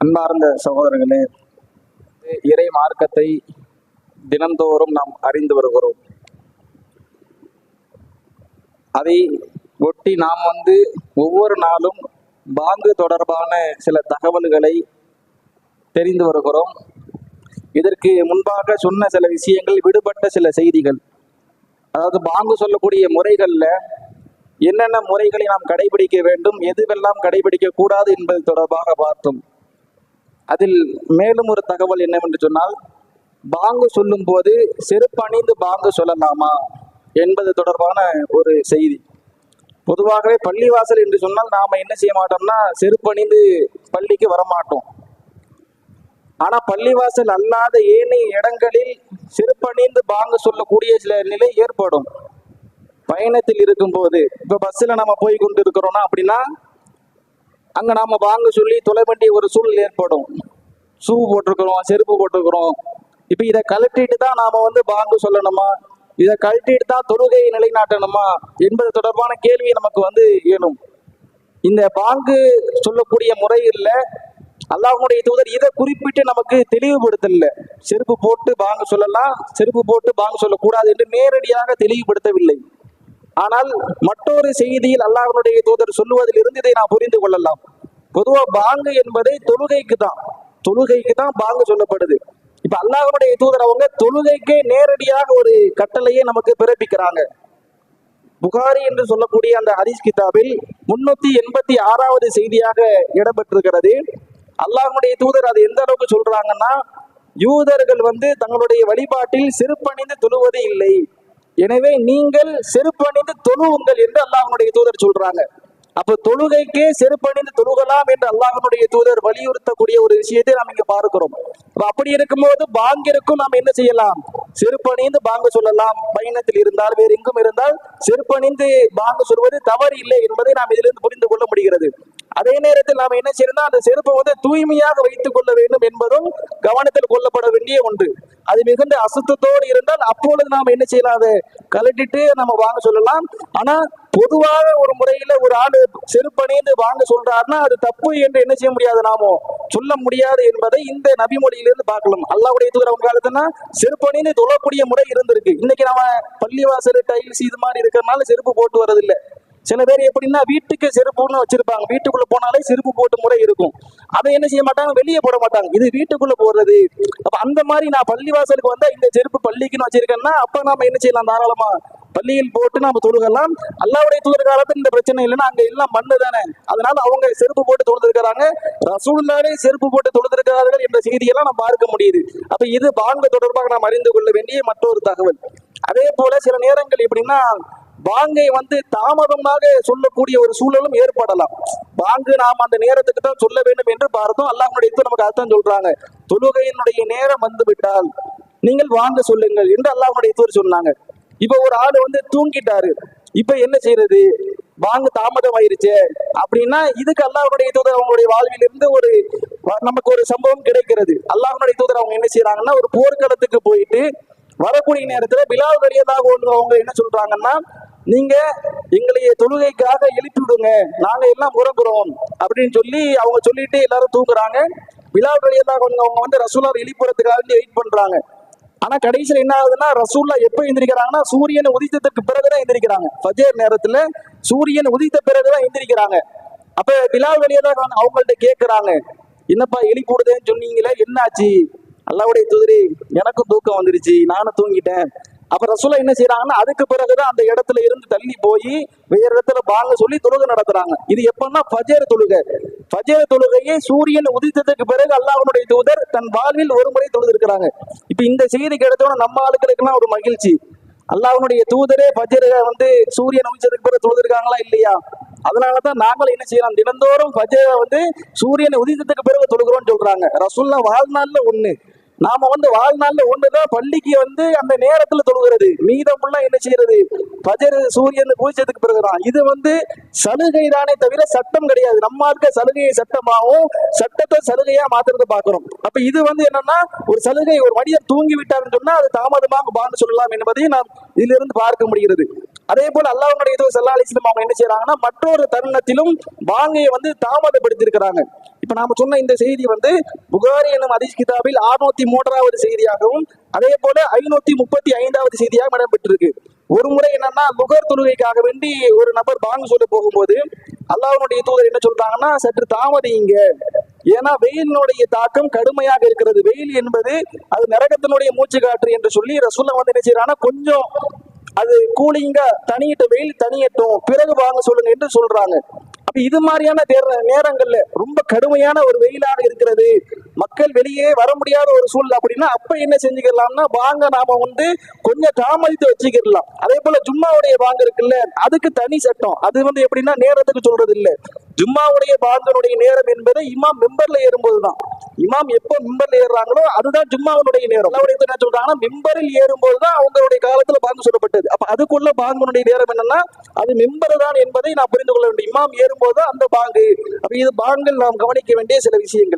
அன்பார்ந்த சகோதரர்களே, இறை மார்க்கத்தை தினந்தோறும் நாம் அறிந்து வருகிறோம். அதை ஒட்டி நாம் ஒவ்வொரு நாளும் பாங்கு தொடர்பான சில தகவல்களை தெரிந்து வருகிறோம். இதற்கு முன்பாக சொன்ன சில விஷயங்கள், விடுபட்ட சில செய்திகள், அதாவது பாங்கு சொல்லக்கூடிய முறைகளில் என்னென்ன முறைகளை நாம் கடைபிடிக்க வேண்டும், எதுவெல்லாம் கடைபிடிக்க கூடாது என்பது தொடர்பாக பார்த்தோம். அதில் மேலும் ஒரு தகவல் என்னவென்று சொன்னால், பாங்கு சொல்லும் போது செருப்பணிந்து பாங்கு சொல்லலாமா என்பது தொடர்பான ஒரு செய்தி. பொதுவாகவே பள்ளிவாசல் என்று சொன்னால் நாம என்ன செய்ய மாட்டோம்னா, செருப்பணிந்து பள்ளிக்கு வரமாட்டோம். ஆனா பள்ளிவாசல் அல்லாத ஏனைய இடங்களில் செருப்பணிந்து பாங்கு சொல்லக்கூடிய சில நிலை ஏற்படும். பயணத்தில் இருக்கும் போது, இப்ப பஸ்ல நம்ம போய் கொண்டு இருக்கிறோம்னா அப்படின்னா அங்க நாம பாங்கு சொல்லி தொலை வேண்டிய ஒரு சூழல் ஏற்படும். ஷூ போட்டிருக்கிறோம், செருப்பு போட்டிருக்கிறோம். இப்ப இதை கழட்டிட்டு தான் நாம பாங்கு சொல்லணுமா, இதை கழட்டிட்டு தான் தொழுகையை நிலைநாட்டணுமா என்பது தொடர்பான கேள்வி நமக்கு ஏனும். இந்த பாங்கு சொல்லக்கூடிய முறையில் அல்லாஹ்வுடைய தூதர் இதை குறிப்பிட்டு நமக்கு தெளிவுபடுத்தல. செருப்பு போட்டு பாங்கு சொல்லலாம், செருப்பு போட்டு பாங்கு சொல்லக்கூடாது என்று நேரடியாக தெளிவுபடுத்தவில்லை. ஆனால் மற்றொரு செய்தியில் அல்லாஹ்வுடைய தூதர் சொல்லுவதிலிருந்து இதை நாம் புரிந்து கொள்ளலாம். பொதுவா பாங்கு என்பதை தொழுகைக்கு தான் பாங்கு சொல்லப்படுது. இப்ப அல்லாஹ்வுடைய தூதர் அவங்க தொழுகைக்கே நேரடியாக ஒரு கட்டளையை நமக்கு பிறப்பிக்கிறாங்க. புகாரி என்று சொல்லக்கூடிய அந்த ஹதீஸ் கிதாபில் 386வது செய்தியாக இடம்பெற்றிருக்கிறது. அல்லாஹ்வுடைய தூதர் அது எந்த அளவுக்கு சொல்றாங்கன்னா, யூதர்கள் தங்களுடைய வழிபாட்டில் செருப்பணிந்து தொழுவது இல்லை, எனவே நீங்கள் செருப்பணிந்து தொழுவுங்கள் என்று அல்லாஹ்வுடைய தூதர் சொல்றாங்க. அப்ப தொழுகைக்கே செருப்பணிந்து தொழுகலாம் என்று அல்லாஹ்வுடைய தூதர் வலியுறுத்தக்கூடிய ஒரு விஷயத்தை நாம் இங்க பார்க்கிறோம். அப்படி இருக்கும்போது பாங்கிற்கும் நாம் என்ன செய்யலாம், செருப்பணிந்து பாங்கு சொல்லலாம். பயணத்தில் இருந்தால், வேறு எங்கும் இருந்தால் செருப்பணிந்து பாங்கு சொல்வது தவறு இல்லை என்பதை நாம் இதிலிருந்து புரிந்து கொள்ள முடிகிறது. அதே நேரத்தில் நாம் என்ன செய்யணும், அந்த செருப்பை தூய்மையாக வைத்துக் கொள்ள வேண்டும் என்பதும் கவனத்தில் கொள்ளப்பட வேண்டிய ஒன்று. அது மிகுந்த அசுத்தத்தோடு இருந்தால் அப்பொழுது நாம் என்ன செய்யலாம், அதை கழட்டிட்டு நம்ம வாங்க சொல்லலாம். ஆனா பொதுவாக ஒரு முறையில ஒரு ஆளு செருப்பணிந்து வாங்க சொல்றாருன்னா அது தப்பு என்று என்ன செய்ய முடியாது, நாமோ சொல்ல முடியாது என்பதை இந்த நபிமொழியிலிருந்து பார்க்கலாம். அல்லாஹ்வுடைய தூதர் அவங்க காலத்துனா செருப்பணிந்து தொழக்கூடிய முறை இருந்திருக்கு. இன்னைக்கு நம்ம பள்ளிவாசல் டைல்ஸ் இது மாதிரி இருக்கிறதுனால செருப்பு போட்டு வர்றதில்லை. சில பேர் எப்படின்னா வீட்டுக்கு செருப்புன்னு வச்சிருப்பாங்க, வீட்டுக்குள்ள போனாலே செருப்பு போட்டு முறை இருக்கும். அதை என்ன செய்ய மாட்டாங்க, வெளியே போட மாட்டாங்க, இது வீட்டுக்குள்ள போடுறது. அப்ப அந்த மாதிரி நான் பள்ளிவாசலுக்கு இந்த செருப்பு பள்ளிக்குன்னு வச்சிருக்கேன்னா அப்ப நாம என்ன செய்யலாம், தாராளமா பள்ளியில் போட்டு நாம தொழுகலாம். அல்லாஹ்வுடைய தூதர் காலத்துல இந்த பிரச்சனை இல்லைன்னா அங்க எல்லாம் மண்ணு தானே, அதனால அவங்க செருப்பு போட்டு தொழுதிருக்கிறாங்க. ரசூலுல்லாஹே செருப்பு போட்டு தொழுதிருக்கிறார்கள் என்ற செய்தியெல்லாம் நம்ம பார்க்க முடியுது. அப்ப இது பாங்கு தொடர்பாக நாம் அறிந்து கொள்ள வேண்டிய மற்றொரு தகவல். அதே போல சில நேரங்கள் எப்படின்னா, பாங்கை தாமதமாக சொல்லக்கூடிய ஒரு சூழலும் ஏற்படலாம். பாங்கு நாம் அந்த நேரத்துக்கு தான் சொல்ல வேண்டும் என்று பார்த்தோம். அல்லாஹ்வுடைய தூதர் நமக்கு அர்த்தம் சொல்றாங்க, தொழுகையினுடைய நேரம் விட்டால் நீங்கள் வாங்க சொல்லுங்கள் என்று அல்லாஹ்வுடைய தூதர் சொன்னாங்க. இப்ப ஒரு ஆளு தூங்கிட்டாரு, இப்ப என்ன செய்யறது, வாங்க தாமதம் ஆயிருச்சு அப்படின்னா இதுக்கு அல்லாஹ்வுடைய தூதர் அவங்களுடைய வாழ்வில் இருந்து நமக்கு ஒரு சம்பவம் கிடைக்கிறது. அல்லாஹ்வுடைய தூதர் அவங்க என்ன செய்யறாங்கன்னா, ஒரு போர்க்களத்துக்கு போயிட்டு வரக்கூடிய நேரத்துல பிலால் ரலியல்லாஹு அன்ஹு அவங்க என்ன சொல்றாங்கன்னா, நீங்க எங்களைய தொழுகைக்காக எழுப்பி விடுங்க, நாங்க எல்லாம் உறங்குறோம் அப்படின்னு சொல்லி அவங்க சொல்லிட்டு எல்லாரும் தூங்குறாங்க. பிலால் ரலியல்லாஹு அன்ஹு அவங்க ரசூலுல்லாஹ் எழுப்புறதுக்காக வெயிட் பண்றாங்க. ஆனா கடைசியில் என்ன ஆகுதுன்னா, ரசூலுல்லாஹ் எப்ப எந்திரிக்கிறாங்கன்னா சூரியன் உதித்ததுக்கு பிறகுதான் எந்திரிக்கிறாங்க. ஃபஜர் நேரத்துல சூரியன் உதித்த பிறகுதான் எந்திரிக்கிறாங்க. அப்ப பிலால் ரலியல்லாஹு அன்ஹு அவங்கள்ட்ட கேட்கிறாங்க, என்னப்பா எழுப்பி விடுதேன்னு சொன்னீங்களே, என்னாச்சு? அல்லாஹ்வுடைய தூதரே, எனக்கும் தூக்கம் வந்துருச்சு, நானும் தூங்கிட்டேன். அப்ப ரசூலுல்லாஹ் என்ன செய்யறாங்கன்னா, அதுக்கு பிறகுதான் அந்த இடத்துல இருந்து தள்ளி போய் வேற இடத்துல பாங்க சொல்லி தொழுகை நடத்துறாங்க. இது எப்பன்னா ஃபஜர் தொழுகை. ஃபஜர் தொழுகையை சூரியன் உதித்ததுக்கு பிறகு அல்லாஹ்வுடைய தூதர் தன் வாழ்வில் ஒரு முறை தொழுதிருக்கிறாங்க. இப்ப இந்த செய்தி கிடைத்தோட நம்ம ஆளுகளுக்கெல்லாம் ஒரு மகிழ்ச்சி. அல்லாஹ்வுடைய தூதரே ஃபஜர் சூரியன் உதித்ததுக்கு பிறகு தொழுதிருக்காங்களா இல்லையா? அதனாலதான் நாங்களும் என்ன செய்யலாம், தினந்தோறும் ஃபஜர் சூரியன் உதித்ததுக்கு பிறகு தொழுகிறோம்னு சொல்றாங்க. ரசூலுல்லாஹ் வாழ்நாள்ல ஒண்ணு, நாம வாழ்நாள்ல ஒண்ணுதான் பள்ளிக்கு அந்த நேரத்துல தொழுகிறது. மீதம் ஃபுல்லா என்ன செய்யறது, ஃபஜர் சூரியன் உதிச்சதுக்கு பிறகுதான். இது சலுகை தானே தவிர சட்டம் கிடையாது. நம்ம இருக்க சலுகையை சட்டமாகவும் சட்டத்தை சலுகையா மாத்துறதை பாக்குறோம். அப்ப இது என்னன்னா ஒரு சலுகை. ஒரு மனிதர் தூங்கி விட்டாருன்னு சொன்னா அது தாமதமாக பாங்கு சொல்லலாம் என்பதையும் நாம் இதிலிருந்து பார்க்க முடிகிறது. அதே போல அல்லாஹ்வுடைய தூதர் ஸல்லல்லாஹு அலைஹி வஸல்லம் அவங்க என்ன செய்யறாங்கன்னா மற்றொரு தருணத்திலும் பாங்கை தாமதப்படுத்தி இருக்கிறாங்க. இப்ப நாம சொன்ன இந்த செய்தி புகாரி எனும் ஹதீஸ் கிதாபில் 603வது செய்தியாகவும் அதே போல 535வது செய்தியாக இடம்பெற்றிருக்கு. ஒரு முறை என்னன்னா லுகர் தொழுகைக்காக வேண்டி ஒரு நபர் பாங்கு சொல்ல போகும்போது அல்லாஹ்வுடைய தூதர் என்ன சொல்றாங்கன்னா, சற்று தாமதியுங்க, ஏன்னா வெயிலினுடைய தாக்கம் கடுமையாக இருக்கிறது. வெயில் என்பது அது நரகத்தினுடைய மூச்சு காற்று என்று சொல்லி ரசூலுல்லாஹ் என்ன செய்யறாங்கன்னா, கொஞ்சம் அது கூலிங்கா தனியிட்ட வெயில் தனியட்டும் பிறகு வாங்க சொல்லுங்க என்று சொல்றாங்க. அப்ப இது மாதிரியான நேரங்கள்ல ரொம்ப கடுமையான ஒரு வெயிலாக இருக்கிறது, மக்கள் வெளியே வர முடியாத ஒரு சூழ்நிலை அப்படின்னா அப்ப என்ன செஞ்சுக்கலாம்னா வாங்க நாம கொஞ்சம் தாமதித்து வச்சுக்கலாம். அதே போல ஜும்மாவுடைய பாங்கு இருக்குல்ல, அதுக்கு தனி சட்டம். அது எப்படின்னா நேரத்துக்கு சொல்றது இல்ல. ஜும்மாவுடைய பாங்கனுடைய நேரம் என்பது இமாம் மெம்பர்ல ஏறும்போதுதான். இமாம் எப்போ மெம்பர்ல ஏறுறாங்களோ அதுதான் ஜும்மாவுடைய நேரம். என்ன சொல்றாங்கன்னா மெம்பரில் ஏறும்போதுதான் அவங்களுடைய காலத்துல பாங்கு சொல்லப்பட்டது. அப்ப அதுக்குள்ள பாங்கனுடைய நேரம் என்னன்னா அது மெம்பர் தான் என்பதை நான் புரிந்து கொள்ள வேண்டும். இமாம் ஏறும்போது அந்த பாங்கு. அப்ப இது பாங்கில் நாம் கவனிக்க வேண்டிய சில விஷயங்கள்.